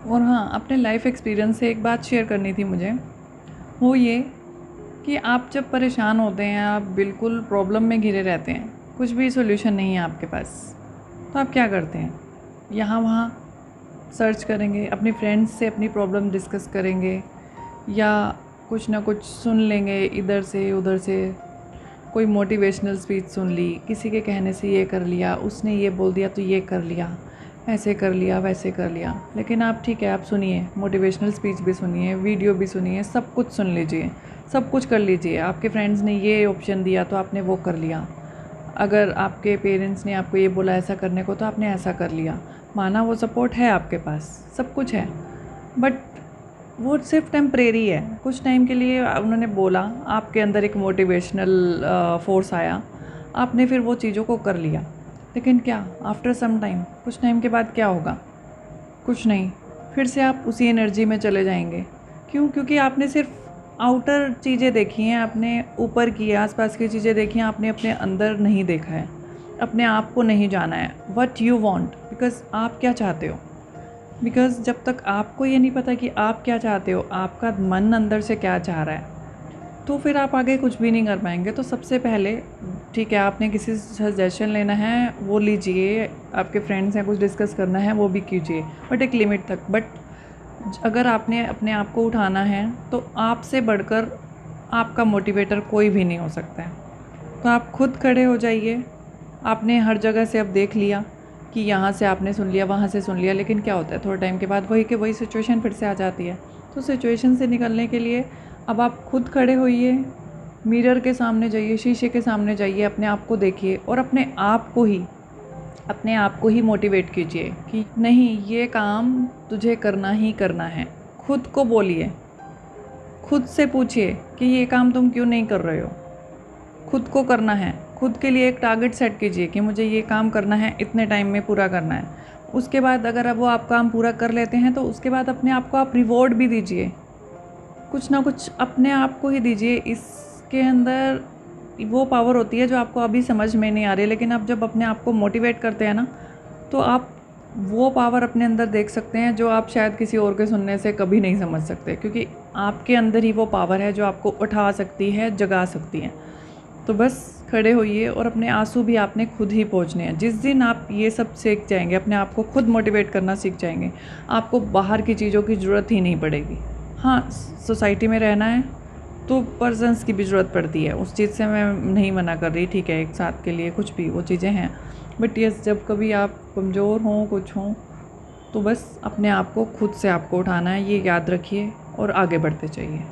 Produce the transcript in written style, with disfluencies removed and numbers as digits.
और हाँ, अपने लाइफ एक्सपीरियंस से एक बात शेयर करनी थी मुझे, वो ये कि आप जब परेशान होते हैं, आप बिल्कुल प्रॉब्लम में घिरे रहते हैं, कुछ भी सॉल्यूशन नहीं है आपके पास, तो आप क्या करते हैं? यहाँ वहाँ सर्च करेंगे, अपनी फ्रेंड्स से अपनी प्रॉब्लम डिस्कस करेंगे, या कुछ ना कुछ सुन लेंगे इधर से उधर से, कोई मोटिवेशनल स्पीच सुन ली, किसी के कहने से ये कर लिया, उसने ये बोल दिया तो ये कर लिया, ऐसे कर लिया वैसे कर लिया। लेकिन आप ठीक है, आप सुनिए, मोटिवेशनल स्पीच भी सुनिए, वीडियो भी सुनिए, सब कुछ सुन लीजिए, सब कुछ कर लीजिए। आपके फ्रेंड्स ने ये ऑप्शन दिया तो आपने वो कर लिया, अगर आपके पेरेंट्स ने आपको ये बोला ऐसा करने को तो आपने ऐसा कर लिया। माना वो सपोर्ट है आपके पास, सब कुछ है, बट वो सिर्फ टेम्परेरी है। कुछ टाइम के लिए उन्होंने बोला, आपके अंदर एक मोटिवेशनल फोर्स आया, आपने फिर वो चीज़ों को कर लिया। लेकिन क्या आफ्टर सम टाइम, कुछ टाइम के बाद क्या होगा? कुछ नहीं, फिर से आप उसी एनर्जी में चले जाएंगे। क्यों? क्योंकि आपने सिर्फ आउटर चीज़ें देखी हैं, आपने ऊपर की आसपास की चीज़ें देखी हैं, आपने अपने अंदर नहीं देखा है, अपने आप को नहीं जाना है। व्हाट यू वांट, बिकॉज़ आप क्या चाहते हो। बिकॉज़ जब तक आपको ये नहीं पता कि आप क्या चाहते हो, आपका मन अंदर से क्या चाह रहा है, तो फिर आप आगे कुछ भी नहीं कर पाएंगे। तो सबसे पहले ठीक है, आपने किसी से सजेशन लेना है वो लीजिए, आपके फ्रेंड्स हैं कुछ डिस्कस करना है वो भी कीजिए, बट एक लिमिट तक। बट अगर आपने अपने आप को उठाना है तो आपसे बढ़कर आपका मोटिवेटर कोई भी नहीं हो सकता है। तो आप खुद खड़े हो जाइए। आपने हर जगह से अब देख लिया कि यहाँ से आपने सुन लिया, वहाँ से सुन लिया, लेकिन क्या होता है थोड़े टाइम के बाद वही के वही सिचुएशन फिर से आ जाती है। तो सिचुएशन से निकलने के लिए अब आप खुद खड़े होइए, मिरर के सामने जाइए, शीशे के सामने जाइए, अपने आप को देखिए और अपने आप को ही मोटिवेट कीजिए कि नहीं, ये काम तुझे करना ही करना है। खुद को बोलिए, खुद से पूछिए कि ये काम तुम क्यों नहीं कर रहे हो। खुद को करना है, खुद के लिए एक टारगेट सेट कीजिए कि मुझे ये काम करना है, इतने टाइम में पूरा करना है। उसके बाद अगर अब वो आप काम पूरा कर लेते हैं तो उसके बाद अपने आप को आप रिवॉर्ड भी दीजिए, कुछ ना कुछ अपने आप को ही दीजिए। इसके अंदर वो पावर होती है जो आपको अभी समझ में नहीं आ रही, लेकिन आप जब अपने आप को मोटिवेट करते हैं ना, तो आप वो पावर अपने अंदर देख सकते हैं जो आप शायद किसी और के सुनने से कभी नहीं समझ सकते, क्योंकि आपके अंदर ही वो पावर है जो आपको उठा सकती है, जगा सकती है। तो बस खड़े होइए और अपने आंसू भी आपने खुद ही पोंछने हैं। जिस दिन आप ये सब सीख जाएंगे, अपने आप को खुद मोटिवेट करना सीख जाएंगे, आपको बाहर की चीज़ों की ज़रूरत ही नहीं पड़ेगी। हाँ, सोसाइटी में रहना है तो पर्सन्स की भी ज़रूरत पड़ती है, उस चीज़ से मैं नहीं मना कर रही, ठीक है, एक साथ के लिए कुछ भी वो चीज़ें हैं। बट यस, जब कभी आप कमज़ोर हों, कुछ हों, तो बस अपने आप को खुद से आपको उठाना है, ये याद रखिए और आगे बढ़ते चाहिए।